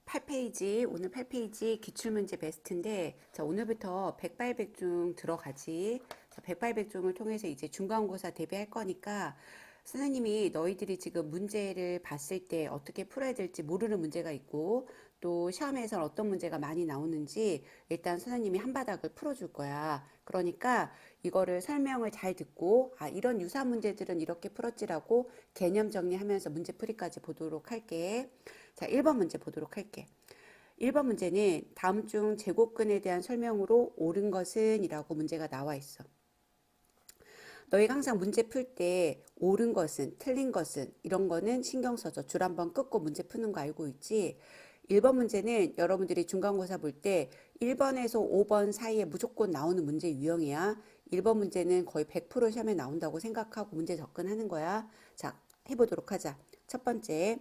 8페이지, 오늘 8페이지 기출문제 베스트인데, 자, 오늘부터 백발백중 들어가지. 자, 백발백중을 통해서 이제 중간고사 대비할 거니까, 선생님이 너희들이 지금 문제를 봤을 때 어떻게 풀어야 될지 모르는 문제가 있고, 또 시험에서 어떤 문제가 많이 나오는지 일단 선생님이 한 바닥을 풀어줄 거야. 그러니까 이거를 설명을 잘 듣고, 아, 이런 유사 문제들은 이렇게 풀었지라고 개념 정리하면서 문제풀이까지 보도록 할게. 자, 1번 문제 보도록 할게. 1번 문제는 다음 중 제곱근에 대한 설명으로 옳은 것은 이라고 문제가 나와 있어. 너희가 항상 문제 풀 때 옳은 것은, 틀린 것은 이런 거는 신경 써줘. 줄 한번 끊고 문제 푸는 거 알고 있지? 1번 문제는 여러분들이 중간고사 볼 때 1번에서 5번 사이에 무조건 나오는 문제 유형이야. 1번 문제는 거의 100% 시험에 나온다고 생각하고 문제 접근하는 거야. 자, 해보도록 하자. 첫 번째,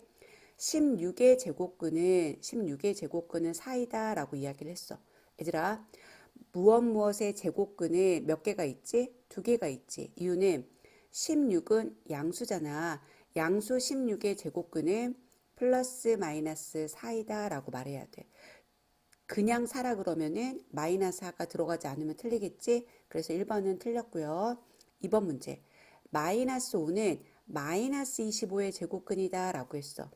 16의 제곱근은 4이다라고 이야기를 했어. 얘들아, 무엇의 제곱근은 몇 개가 있지? 두 개가 있지. 이유는 16은 양수잖아. 양수 16의 제곱근은 플러스 마이너스 4이다라고 말해야 돼. 그냥 4라 그러면은 마이너스 4가 들어가지 않으면 틀리겠지? 그래서 1번은 틀렸고요. 2번 문제. 마이너스 5는 마이너스 25의 제곱근이다 라고 했어.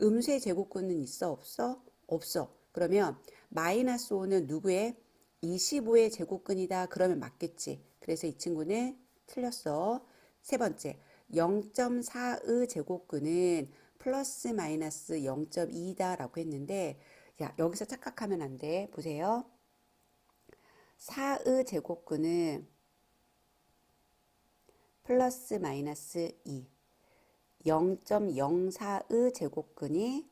음수의 제곱근은 있어? 없어? 없어. 그러면 마이너스 5는 누구의? 25의 제곱근이다. 그러면 맞겠지. 그래서 이 친구는 틀렸어. 세 번째. 0.4의 제곱근은 플러스 마이너스 0.2다 라고 했는데, 야, 여기서 착각하면 안 돼. 보세요. 4의 제곱근은 플러스 마이너스 2. 0.04의 제곱근이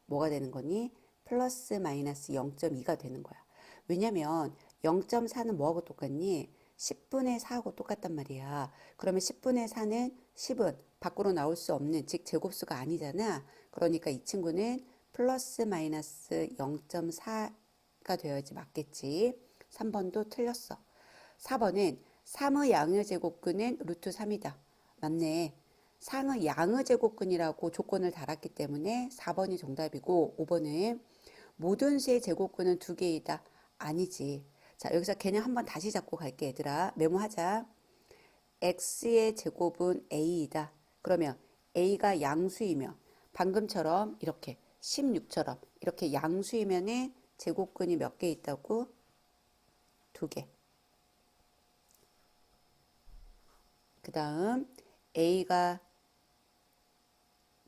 뭐가 되는 거니? 플러스 마이너스 0.2가 되는 거야. 왜냐면 0.4는 뭐하고 똑같니? 10분의 4하고 똑같단 말이야. 그러면 10분의 4는 10은 밖으로 나올 수 없는, 즉 제곱수가 아니잖아. 그러니까 이 친구는 플러스 마이너스 0.4가 되어야지 맞겠지. 3번도 틀렸어. 4번은 3의 양의 제곱근은 루트 3이다. 맞네. 상의 양의 제곱근이라고 조건을 달았기 때문에 4번이 정답이고 5번은 모든 수의 제곱근은 두 개이다. 아니지. 자, 여기서 개념 한번 다시 잡고 갈게, 얘들아. 메모하자. x의 제곱은 a이다. 그러면 a가 양수이며 방금처럼 이렇게 16처럼 이렇게 양수이면은 제곱근이 몇 개 있다고? 두 개. 그 다음 a가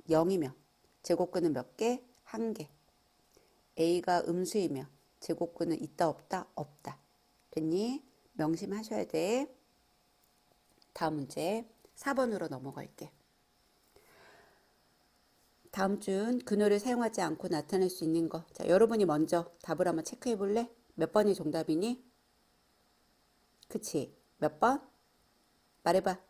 0이며 제곱근은 몇 개? 한 개. a가 음수이며 제곱근은 있다 없다? 없다. 됐니? 명심하셔야 돼. 다음 문제 4번으로 넘어갈게. 다음 중 근호를 사용하지 않고 나타낼 수 있는 거. 자, 여러분이 먼저 답을 한번 체크해 볼래? 몇 번이 정답이니? 그치? 몇 번? 말해봐.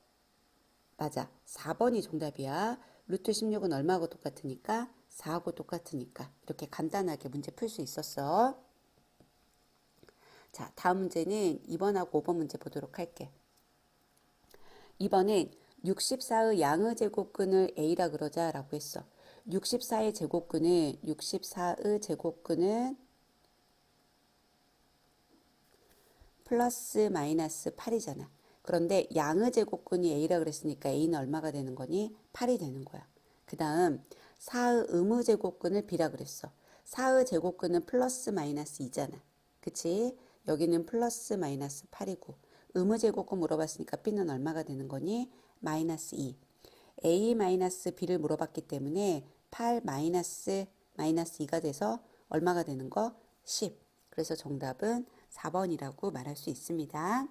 맞아. 4번이 정답이야. 루트 16은 얼마하고 똑같으니까? 4하고 똑같으니까. 이렇게 간단하게 문제 풀 수 있었어. 자, 다음 문제는 2번하고 5번 문제 보도록 할게. 2번은 64의 양의 제곱근을 A라 그러자라고 했어. 64의 제곱근은 플러스 마이너스 8이잖아. 그런데 양의 제곱근이 A라 그랬으니까 A는 얼마가 되는 거니? 8이 되는 거야. 그 다음 4의 음의 제곱근을 B라 그랬어. 4의 제곱근은 플러스 마이너스 2잖아. 그치? 여기는 플러스 마이너스 8이고 음의 제곱근 물어봤으니까 B는 얼마가 되는 거니? 마이너스 2. A 마이너스 B를 물어봤기 때문에 8 마이너스 2가 돼서 얼마가 되는 거? 10. 그래서 정답은 4번이라고 말할 수 있습니다.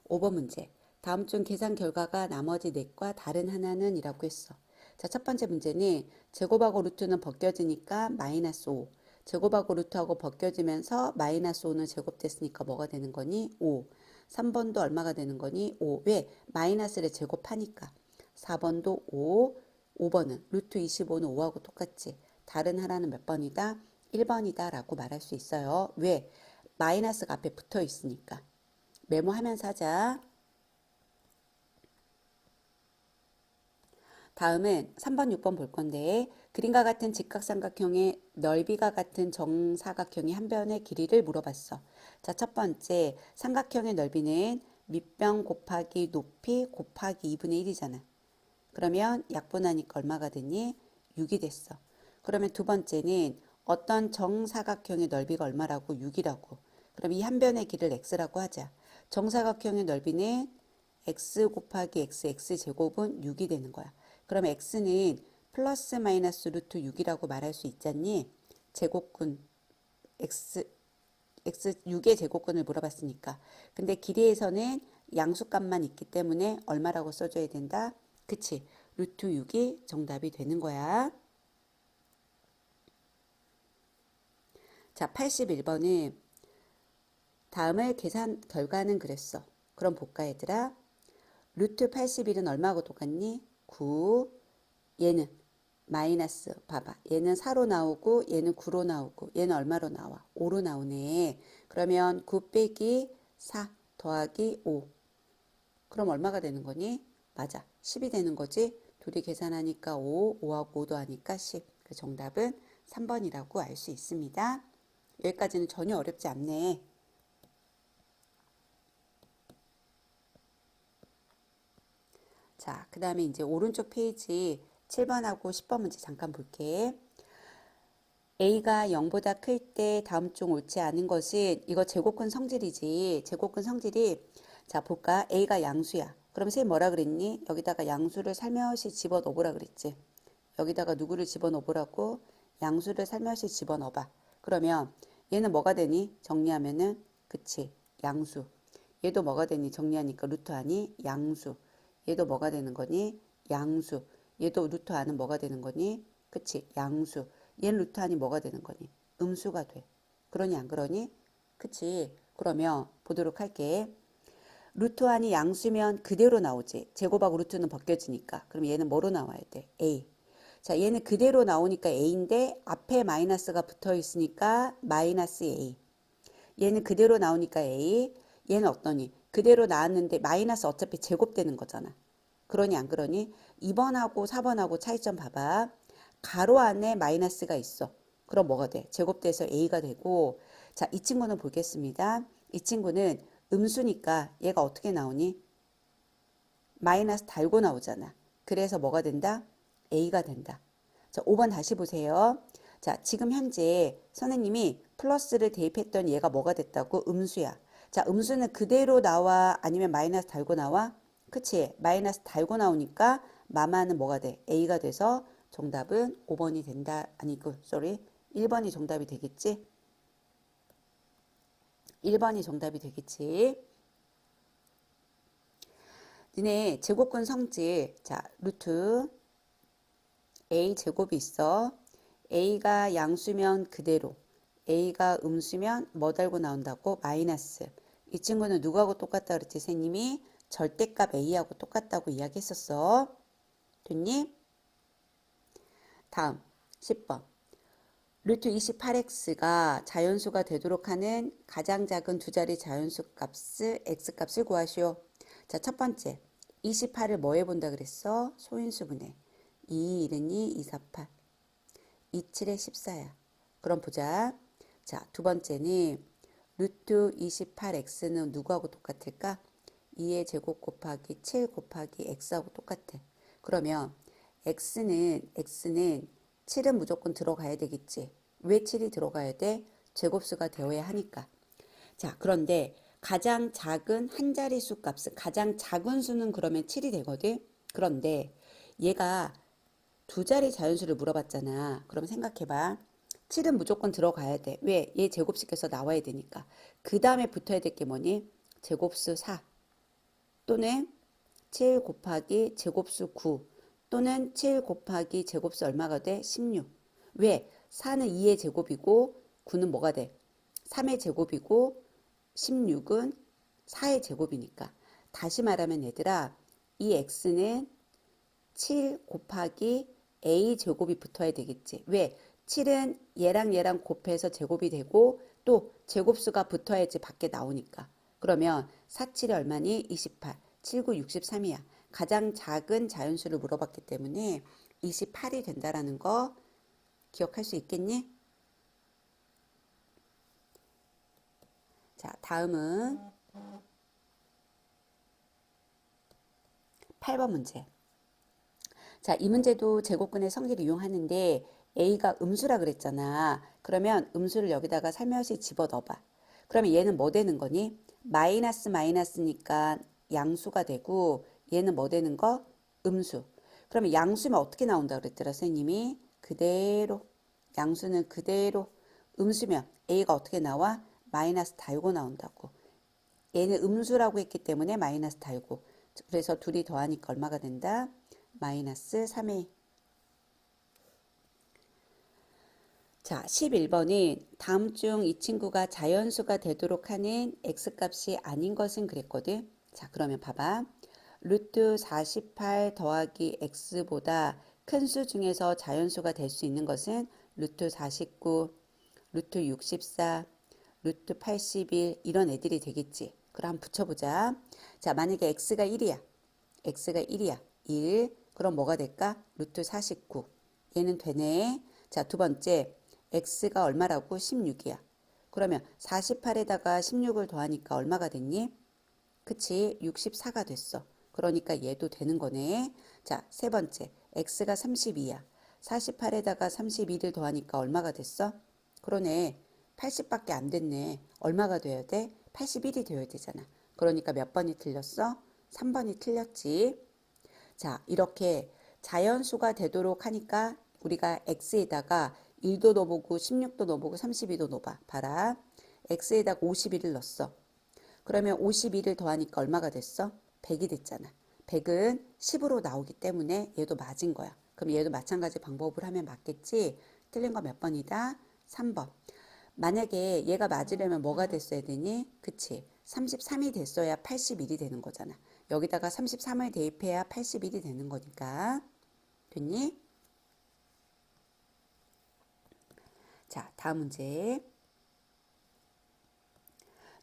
5번 문제. 다음 중 계산 결과가 나머지 넷과 다른 하나는 이라고 했어. 자, 첫 번째 문제는 제곱하고 루트는 벗겨지니까 마이너스 5. 제곱하고 루트하고 벗겨지면서 마이너스 5는 제곱됐으니까 뭐가 되는 거니? 5. 3번도 얼마가 되는 거니? 5. 왜? 마이너스를 제곱하니까. 4번도 5. 5번은 루트 25는 5하고 똑같지. 다른 하나는 몇 번이다? 1번이다 라고 말할 수 있어요. 왜? 마이너스가 앞에 붙어 있으니까. 메모하면서 하자. 다음은 3번, 6번 볼 건데 그림과 같은 직각삼각형의 넓이가 같은 정사각형이 한 변의 길이를 물어봤어. 자, 첫 번째 삼각형의 넓이는 밑변 곱하기 높이 곱하기 2분의 1이잖아. 그러면 약분하니까 얼마가 되니? 6이 됐어. 그러면 두 번째는 어떤 정사각형의 넓이가 얼마라고? 6이라고. 그럼 이 한 변의 길이를 x라고 하자. 정사각형의 넓이는 x 곱하기 x 제곱은 6이 되는 거야. 그럼 x는 플러스 마이너스 루트 6이라고 말할 수 있잖니? 제곱근 x 6의 제곱근을 물어봤으니까. 근데 길이에서는 양수값만 있기 때문에 얼마라고 써줘야 된다? 그치? 루트 6이 정답이 되는 거야. 자, 81번은 다음을 계산 결과는 그랬어. 그럼 볼까 얘들아? 루트 81은 얼마하고 똑같니? 9. 얘는 마이너스 봐봐. 얘는 4로 나오고 얘는 9로 나오고 얘는 얼마로 나와? 5로 나오네. 그러면 9 빼기 4 더하기 5. 그럼 얼마가 되는 거니? 맞아. 10이 되는 거지. 둘이 계산하니까 5, 5하고 5도 하니까 10. 그 정답은 3번이라고 알 수 있습니다. 여기까지는 전혀 어렵지 않네. 자, 그 다음에 이제 오른쪽 페이지 7번하고 10번 문제 잠깐 볼게. A가 0보다 클 때 다음 중 옳지 않은 것은 이거 제곱근 성질이지. 제곱근 성질이 자 볼까? A가 양수야. 그럼 쌤 뭐라 그랬니? 여기다가 양수를 살며시 집어넣으라 그랬지. 여기다가 누구를 집어넣으라고? 양수를 살며시 집어넣어봐. 그러면 얘는 뭐가 되니? 정리하면은 그치 양수. 얘도 뭐가 되니? 정리하니까 루트 아니? 양수. 얘도 뭐가 되는 거니? 양수. 얘도 루트 안은 뭐가 되는 거니? 그치 양수. 얘는 루트 안이 뭐가 되는 거니? 음수가 돼. 그러니 안 그러니? 그치. 그러면 보도록 할게. 루트 안이 양수면 그대로 나오지. 제곱하고 루트는 벗겨지니까. 그럼 얘는 뭐로 나와야 돼? A. 자, 얘는 그대로 나오니까 A인데 앞에 마이너스가 붙어 있으니까 마이너스 A. 얘는 그대로 나오니까 A. 얘는 어떠니? 그대로 나왔는데 마이너스 어차피 제곱되는 거잖아. 그러니 안 그러니? 2번하고 4번하고 차이점 봐봐. 가로 안에 마이너스가 있어. 그럼 뭐가 돼? 제곱돼서 A가 되고 자, 이 친구는 보겠습니다. 이 친구는 음수니까 얘가 어떻게 나오니? 마이너스 달고 나오잖아. 그래서 뭐가 된다? A가 된다. 자, 5번 다시 보세요. 자, 지금 현재 선생님이 플러스를 대입했던 얘가 뭐가 됐다고? 음수야. 자, 음수는 그대로 나와? 아니면 마이너스 달고 나와? 그치? 마이너스 달고 나오니까 마마는 뭐가 돼? A가 돼서 정답은 5번이 된다. 아니고, 쏘리. 1번이 정답이 되겠지? 1번이 정답이 되겠지? 니네 제곱근 성질, 자, 루트 A 제곱이 있어. A가 양수면 그대로, A가 음수면 뭐 달고 나온다고? 마이너스. 이 친구는 누구하고 똑같다 그랬지? 선생님이 절대값 A하고 똑같다고 이야기했었어. 됐니? 다음 10번. 루트 28x가 자연수가 되도록 하는 가장 작은 두 자리 자연수 값을 x값을 구하시오. 자, 첫 번째 28을 뭐 해본다 그랬어? 소인수분해 2, 1은 2, 4, 8 27에 14야. 그럼 보자. 자, 두 번째는 루트 28x는 누구하고 똑같을까? 2의 제곱 곱하기 7 곱하기 x하고 똑같아. 그러면 x는 7은 무조건 들어가야 되겠지. 왜 7이 들어가야 돼? 제곱수가 되어야 하니까. 자, 그런데 가장 작은 한 자릿수 값은 가장 작은 수는 그러면 7이 되거든. 그런데 얘가 두 자리 자연수를 물어봤잖아. 그럼 생각해봐. 7은 무조건 들어가야 돼. 왜? 얘 제곱시켜서 나와야 되니까. 그 다음에 붙어야 될 게 뭐니? 제곱수 4 또는 7 곱하기 제곱수 9 또는 7 곱하기 제곱수 얼마가 돼? 16. 왜? 4는 2의 제곱이고 9는 뭐가 돼? 3의 제곱이고 16은 4의 제곱이니까. 다시 말하면 얘들아, 이 x는 7 곱하기 a 제곱이 붙어야 되겠지. 왜? 7은 얘랑 곱해서 제곱이 되고 또 제곱수가 붙어야지 밖에 나오니까. 그러면 4, 7이 얼마니? 28. 7, 9, 63이야. 가장 작은 자연수를 물어봤기 때문에 28이 된다라는 거 기억할 수 있겠니? 자, 다음은 8번 문제. 자, 이 문제도 제곱근의 성질을 이용하는데 A가 음수라 그랬잖아. 그러면 음수를 여기다가 살며시 집어넣어봐. 그러면 얘는 뭐 되는 거니? 마이너스 마이너스니까 양수가 되고 얘는 뭐 되는 거? 음수. 그러면 양수면 어떻게 나온다 그랬더라 선생님이? 그대로. 양수는 그대로. 음수면 A가 어떻게 나와? 마이너스 달고 나온다고. 얘는 음수라고 했기 때문에 마이너스 달고. 그래서 둘이 더하니까 얼마가 된다? 마이너스 3의. 자, 11번은 다음 중 이 친구가 자연수가 되도록 하는 x값이 아닌 것은 그랬거든. 자, 그러면 봐봐. 루트 48 더하기 x보다 큰 수 중에서 자연수가 될 수 있는 것은 루트 49, 루트 64, 루트 81 이런 애들이 되겠지. 그럼 한번 붙여보자. 자, 만약에 x가 1이야. x가 1이야. 1. 그럼 뭐가 될까? 루트 49. 얘는 되네. 자, 두 번째. x가 얼마라고? 16이야. 그러면 48에다가 16을 더하니까 얼마가 됐니? 그치? 64가 됐어. 그러니까 얘도 되는 거네. 자, 세 번째. x가 32야. 48에다가 32를 더하니까 얼마가 됐어? 그러네. 80밖에 안 됐네. 얼마가 돼야 돼? 81이 되어야 되잖아. 그러니까 몇 번이 틀렸어? 3번이 틀렸지. 자, 이렇게 자연수가 되도록 하니까 우리가 x에다가 1도 넣어보고 16도 넣어보고 32도 넣어봐. 봐라. x에다가 51을 넣었어. 그러면 51을 더하니까 얼마가 됐어? 100이 됐잖아. 100은 10으로 나오기 때문에 얘도 맞은 거야. 그럼 얘도 마찬가지 방법을 하면 맞겠지? 틀린 거 몇 번이다? 3번. 만약에 얘가 맞으려면 뭐가 됐어야 되니? 그치? 33이 됐어야 81이 되는 거잖아. 여기다가 33을 대입해야 81이 되는 거니까. 됐니? 자, 다음 문제.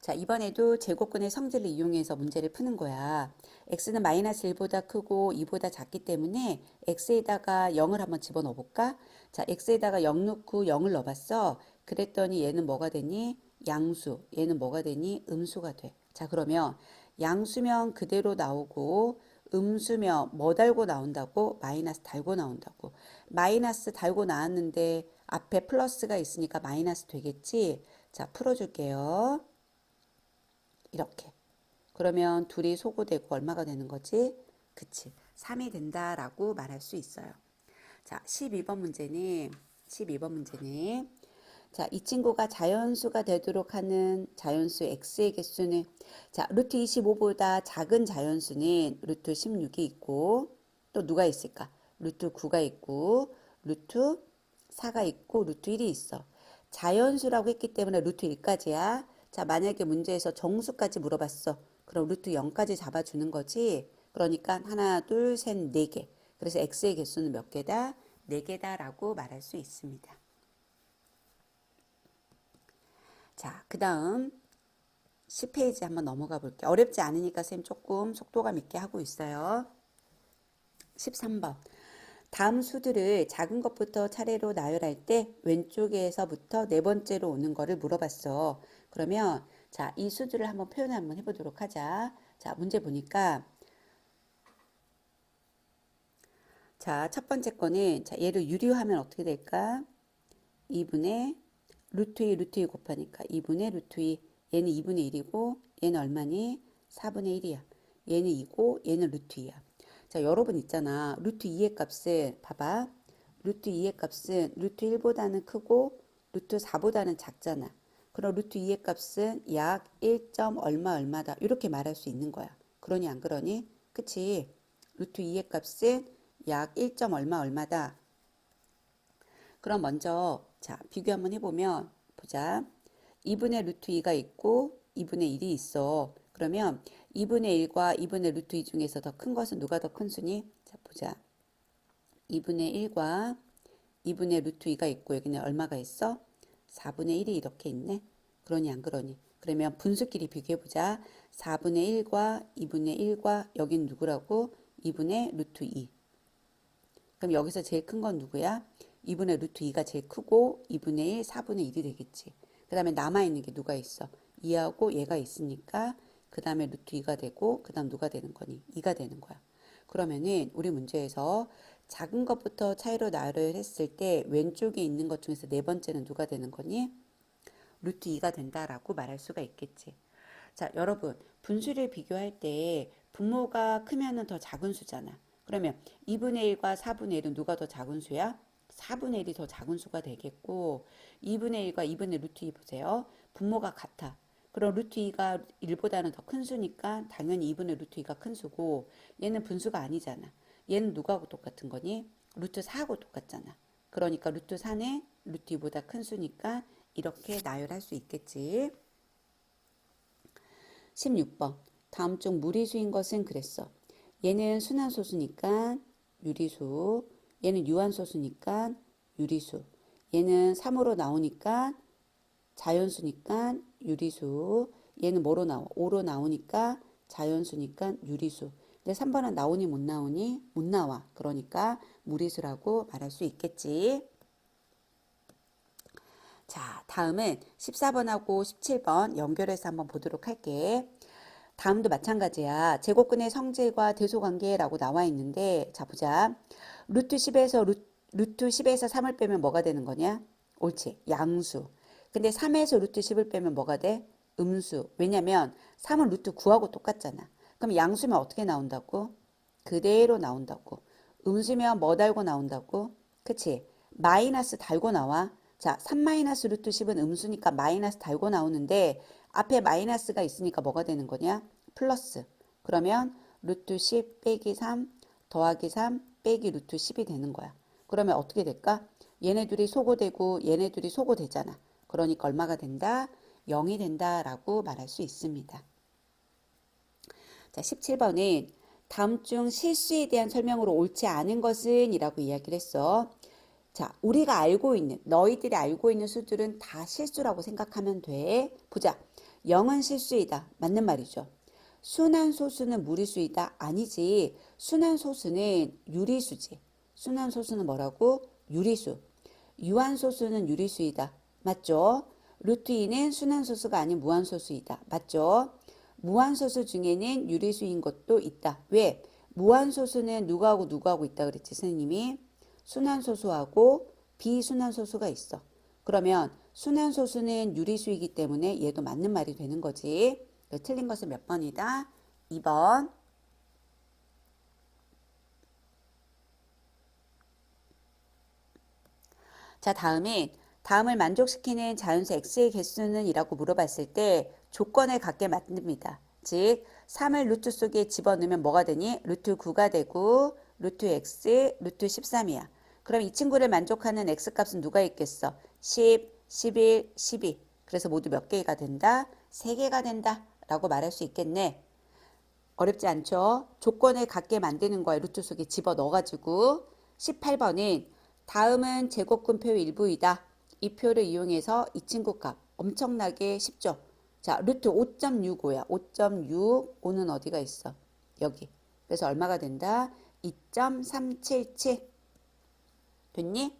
자, 이번에도 제곱근의 성질을 이용해서 문제를 푸는 거야. x는 마이너스 1보다 크고 2보다 작기 때문에 x에다가 0을 한번 집어넣어 볼까? 자, x에다가 0 넣고 0을 넣어봤어. 그랬더니 얘는 뭐가 되니? 양수. 얘는 뭐가 되니? 음수가 돼. 자, 그러면 양수면 그대로 나오고 음수면 뭐 달고 나온다고? 마이너스 달고 나온다고. 마이너스 달고 나왔는데 앞에 플러스가 있으니까 마이너스 되겠지? 자, 풀어줄게요. 이렇게. 그러면 둘이 소구되고 얼마가 되는 거지? 그치. 3이 된다라고 말할 수 있어요. 자, 12번 문제는 자, 이 친구가 자연수가 되도록 하는 자연수 x의 개수는 자, 루트 25보다 작은 자연수는 루트 16이 있고 또 누가 있을까? 루트 9가 있고 루트 4가 있고 루트 1이 있어. 자연수라고 했기 때문에 루트 1까지야. 자, 만약에 문제에서 정수까지 물어봤어. 그럼 루트 0까지 잡아주는 거지. 그러니까 하나, 둘, 셋, 네 개. 그래서 x의 개수는 몇 개다? 네 개다라고 말할 수 있습니다. 자, 그 다음 10페이지 한번 넘어가 볼게요. 어렵지 않으니까 쌤 조금 속도감 있게 하고 있어요. 13번. 다음 수들을 작은 것부터 차례로 나열할 때 왼쪽에서부터 네 번째로 오는 거를 물어봤어. 그러면 자, 이 수들을 한번 표현 한번 해보도록 하자. 자, 문제 보니까 자, 첫 번째 거는 자, 얘를 유리하면 어떻게 될까? 2분의 루트 2 루트 2 곱하니까 2분의 루트 2 얘는 2분의 1이고 얘는 얼마니? 4분의 1이야. 얘는 2고 얘는 루트 2야. 자, 여러분 있잖아. 루트 2의 값은 봐봐. 루트 2의 값은 루트 1보다는 크고 루트 4보다는 작잖아. 그럼 루트 2의 값은 약 1. 얼마 얼마다 이렇게 말할 수 있는 거야. 그러니 안 그러니? 그치? 루트 2의 값은 약 1. 얼마 얼마다. 그럼 먼저 자 비교 한번 해보면 보자. 2분의 루트 2가 있고 2분의 1이 있어. 그러면 2분의 1과 2분의 루트 2 중에서 더 큰 것은 누가 더 큰 수니? 자 보자. 2분의 1과 2분의 루트 2가 있고 여기는 얼마가 있어? 4분의 1이 이렇게 있네. 그러니 안 그러니? 그러면 분수끼리 비교해보자. 4분의 1과 2분의 1과 여긴 누구라고? 2분의 루트 2. 그럼 여기서 제일 큰 건 누구야? 2분의 루트 2가 제일 크고 2분의 1, 4분의 1이 되겠지. 그 다음에 남아있는 게 누가 있어? 2하고 얘가 있으니까 그 다음에 루트 2가 되고 그 다음 누가 되는 거니? 2가 되는 거야. 그러면은 우리 문제에서 작은 것부터 차이로 나열했을 때 왼쪽에 있는 것 중에서 네 번째는 누가 되는 거니? 루트 2가 된다라고 말할 수가 있겠지. 자, 여러분, 분수를 비교할 때 분모가 크면은 더 작은 수잖아. 그러면 2분의 1과 4분의 1은 누가 더 작은 수야? 4분의 1이 더 작은 수가 되겠고 2분의 1과 2분의 루트 2 보세요. 분모가 같아. 그럼 루트 2가 1보다는 더 큰 수니까 당연히 2분의 루트 2가 큰 수고 얘는 분수가 아니잖아. 얘는 누구하고 똑같은 거니? 루트 4하고 똑같잖아. 그러니까 루트 4는 루트 2보다 큰 수니까 이렇게 나열할 수 있겠지. 16번. 다음 중 무리수인 것은 그랬어. 얘는 순환소수니까 유리수. 얘는 유한소수니까 유리수. 얘는 3으로 나오니까 자연수니까 유리수. 얘는 뭐로 나와? 5로 나오니까 자연수니까 유리수. 근데 3번은 나오니 못 나오니? 못 나와. 그러니까 무리수라고 말할 수 있겠지. 자, 다음은 14번하고 17번 연결해서 한번 보도록 할게. 다음도 마찬가지야. 제곱근의 성질과 대소관계라고 나와 있는데 자 보자. 루트 10에서 루트 10에서 3을 빼면 뭐가 되는 거냐? 옳지. 양수. 근데 3에서 루트 10을 빼면 뭐가 돼? 음수. 왜냐면 3은 루트 9하고 똑같잖아. 그럼 양수면 어떻게 나온다고? 그대로 나온다고. 음수면 뭐 달고 나온다고? 그치? 마이너스 달고 나와. 자, 3 마이너스 루트 10은 음수니까 마이너스 달고 나오는데 앞에 마이너스가 있으니까 뭐가 되는 거냐? 플러스. 그러면 루트 10 빼기 3 더하기 3 빼기 루트 10이 되는 거야. 그러면 어떻게 될까? 얘네들이 소거되고 얘네들이 소거되잖아. 그러니까 얼마가 된다? 0이 된다라고 말할 수 있습니다. 자, 17번은 다음 중 실수에 대한 설명으로 옳지 않은 것은 이라고 이야기를 했어. 자, 우리가 알고 있는, 너희들이 알고 있는 수들은 다 실수라고 생각하면 돼. 보자. 0은 실수이다. 맞는 말이죠. 순환소수는 무리수이다. 아니지. 순환소수는 유리수지. 순환소수는 뭐라고? 유리수. 유한소수는 유리수이다. 맞죠? 루트 2는 순환소수가 아닌 무한소수이다. 맞죠? 무한소수 중에는 유리수인 것도 있다. 왜? 무한소수는 누구하고 누구하고 있다 그랬지, 선생님이? 순환소수하고 비순환소수가 있어. 그러면 순환소수는 유리수이기 때문에 얘도 맞는 말이 되는 거지. 틀린 것은 몇 번이다? 2번. 자, 다음을 만족시키는 자연수 x의 개수는 이라고 물어봤을 때 조건을 갖게 만듭니다. 즉 3을 루트 속에 집어넣으면 뭐가 되니? 루트 9가 되고 루트 x 루트 13이야. 그럼 이 친구를 만족하는 x값은 누가 있겠어? 10, 11, 12. 그래서 모두 몇 개가 된다? 3개가 된다 라고 말할 수 있겠네. 어렵지 않죠? 조건을 갖게 만드는 거야. 루트 속에 집어넣어가지고. 18번은 다음은 제곱근표의 일부이다. 이 표를 이용해서 이 친구 값 엄청나게 쉽죠? 자, 루트 5.65야. 5.6, 5는 어디가 있어? 여기. 그래서 얼마가 된다? 2.377. 됐니?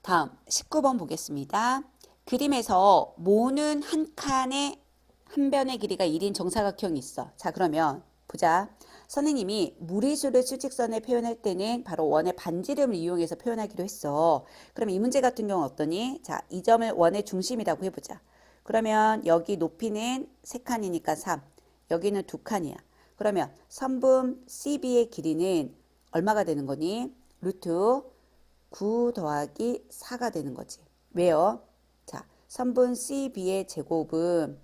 다음 19번 보겠습니다. 그림에서 모는 한 칸에 한 변의 길이가 1인 정사각형이 있어. 자, 그러면 보자. 선생님이 무리수를 수직선에 표현할 때는 바로 원의 반지름을 이용해서 표현하기로 했어. 그럼 이 문제 같은 경우는 어떠니? 자, 이 점을 원의 중심이라고 해보자. 그러면 여기 높이는 3칸이니까 3. 여기는 2칸이야. 그러면 선분 CB의 길이는 얼마가 되는 거니? 루트 9 더하기 4가 되는 거지. 왜요? 자, 선분 CB의 제곱은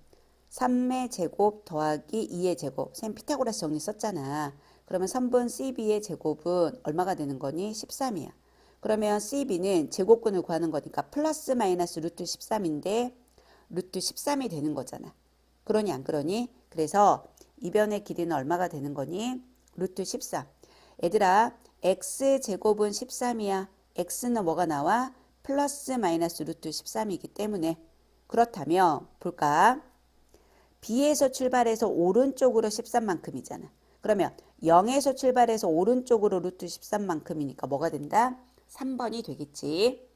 3의 제곱 더하기 2의 제곱. 쌤 피타고라스 정리 썼잖아. 그러면 선분 CB의 제곱은 얼마가 되는 거니? 13이야. 그러면 CB는 제곱근을 구하는 거니까 플러스 마이너스 루트 13인데 루트 13이 되는 거잖아. 그러니 안 그러니? 그래서 이 변의 길이는 얼마가 되는 거니? 루트 13. 얘들아, x제곱은 13이야. x는 뭐가 나와? 플러스 마이너스 루트 13이기 때문에 그렇다면 볼까? B에서 출발해서 오른쪽으로 13만큼이잖아. 그러면 0에서 출발해서 오른쪽으로 루트 13만큼이니까 뭐가 된다? 3번이 되겠지.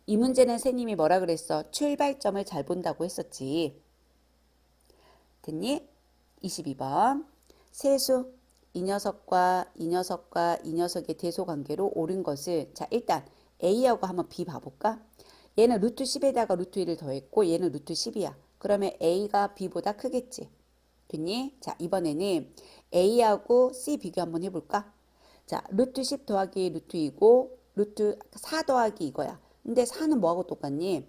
이 문제는 선생님이 뭐라 그랬어? 출발점을 잘 본다고 했었지. 됐니? 22번. 세수. 이 녀석과 이 녀석과 이 녀석의 대소관계로 옳은 것은 자 일단 A하고 한번 B 봐볼까? 얘는 루트 10에다가 루트 1을 더했고 얘는 루트 10이야. 그러면 A가 B보다 크겠지. 됐니? 자 이번에는 A하고 C 비교 한번 해볼까? 자 루트 10 더하기 루트 2고 루트 4 더하기 이거야. 근데 4는 뭐하고 똑같니?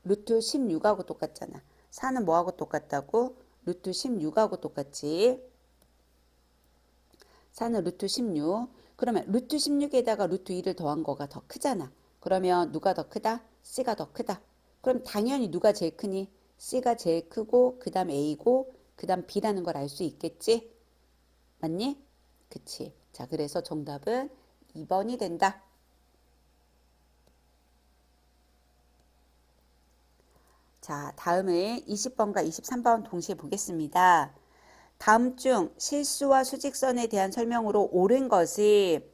루트 16하고 똑같잖아. 4는 뭐하고 똑같다고? 루트 16하고 똑같지. 4는 루트 16. 그러면 루트 16에다가 루트 2를 더한 거가 더 크잖아. 그러면 누가 더 크다? C가 더 크다. 그럼 당연히 누가 제일 크니? C가 제일 크고 그 다음 A고 그 다음 B라는 걸 알 수 있겠지? 맞니? 그치. 자, 그래서 정답은 2번이 된다. 자, 다음은 20번과 23번 동시에 보겠습니다. 다음 중 실수와 수직선에 대한 설명으로 옳은 것이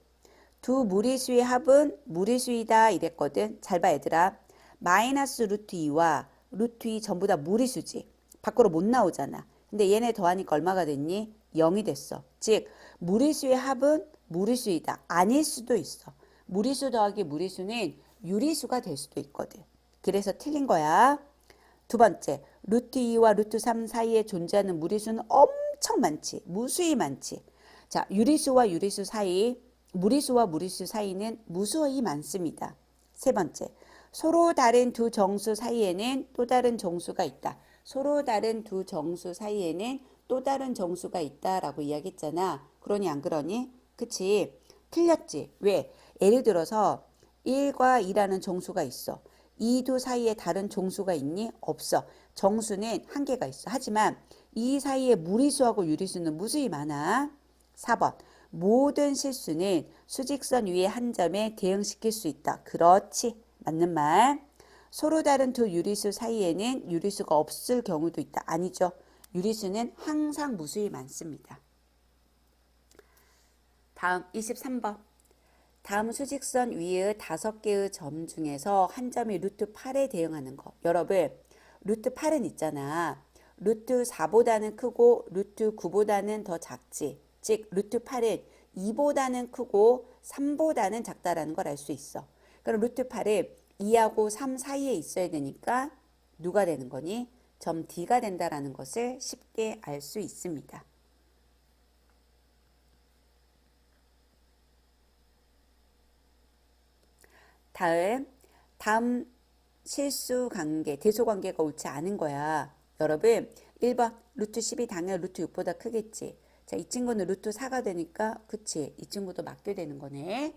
두 무리수의 합은 무리수이다 이랬거든. 잘 봐 얘들아. 마이너스 루트 2와 루트 2 전부 다 무리수지. 밖으로 못 나오잖아. 근데 얘네 더하니까 얼마가 됐니? 0이 됐어. 즉 무리수의 합은 무리수이다. 아닐 수도 있어. 무리수 더하기 무리수는 유리수가 될 수도 있거든. 그래서 틀린 거야. 두 번째, 루트 2와 루트 3 사이에 존재하는 무리수는 엄청 많지. 무수히 많지. 자, 유리수와 유리수 사이, 무리수와 무리수 사이는 무수히 많습니다. 세 번째, 서로 다른 두 정수 사이에는 또 다른 정수가 있다. 서로 다른 두 정수 사이에는 또 다른 정수가 있다라고 이야기했잖아. 그러니 안 그러니? 그치? 틀렸지. 왜? 예를 들어서 1과 2라는 정수가 있어. 이 두 사이에 다른 정수가 있니? 없어. 정수는 한 개가 있어. 하지만 이 사이에 무리수하고 유리수는 무수히 많아. 4번. 모든 실수는 수직선 위의 한 점에 대응시킬 수 있다. 그렇지. 맞는 말. 서로 다른 두 유리수 사이에는 유리수가 없을 경우도 있다. 아니죠. 유리수는 항상 무수히 많습니다. 다음 23번. 다음 수직선 위의 5개의 점 중에서 한 점이 루트 8에 대응하는 거. 여러분, 루트 8은 있잖아. 루트 4보다는 크고 루트 9보다는 더 작지. 즉, 루트 8은 2보다는 크고 3보다는 작다라는 걸 알 수 있어. 그럼 루트 8은 2하고 3 사이에 있어야 되니까 누가 되는 거니? 점 D가 된다라는 것을 쉽게 알 수 있습니다. 다음 실수 관계, 대소 관계가 옳지 않은 거야. 여러분, 1번 루트 10이 당연 루트 6보다 크겠지. 자, 이 친구는 루트 4가 되니까 그치. 이 친구도 맞게 되는 거네.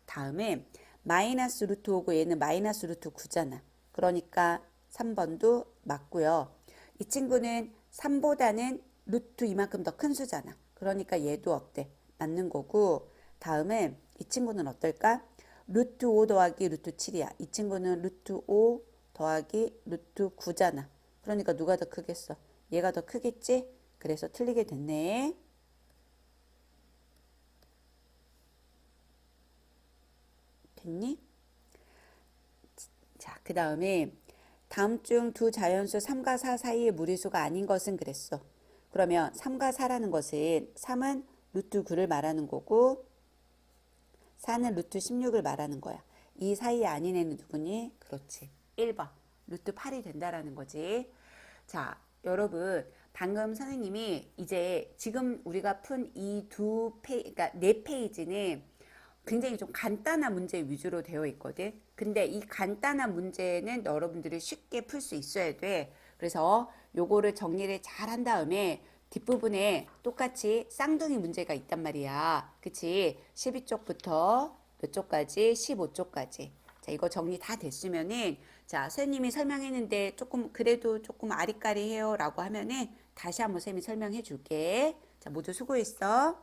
다음에 마이너스 루트 5고 얘는 마이너스 루트 9잖아. 그러니까 3번도 맞고요. 이 친구는 3보다는 루트 이만큼 더 큰 수잖아. 그러니까 얘도 어때? 맞는 거고. 다음에 이 친구는 어떨까? 루트 5 더하기 루트 7이야. 이 친구는 루트 5 더하기 루트 9잖아. 그러니까 누가 더 크겠어? 얘가 더 크겠지? 그래서 틀리게 됐네. 됐니? 자, 그 다음에 다음 중 두 자연수 3과 4 사이의 무리수가 아닌 것은 그랬어. 그러면 3과 4라는 것은 3은 루트 9를 말하는 거고 4는 루트 16을 말하는 거야. 이 사이에 아닌 애는 누구니? 그렇지. 1번. 루트 8이 된다라는 거지. 자, 여러분, 방금 선생님이 이제 지금 우리가 푼 이 그러니까 4페이지는 굉장히 좀 간단한 문제 위주로 되어 있거든. 근데 이 간단한 문제는 여러분들이 쉽게 풀 수 있어야 돼. 그래서 요거를 정리를 잘 한 다음에 뒷부분에 똑같이 쌍둥이 문제가 있단 말이야. 그치? 12쪽부터 몇 쪽까지? 15쪽까지. 자, 이거 정리 다 됐으면은, 자, 선생님이 설명했는데 조금, 그래도 조금 아리까리해요 라고 하면은 다시 한번 선생님이 설명해 줄게. 자, 모두 수고했어.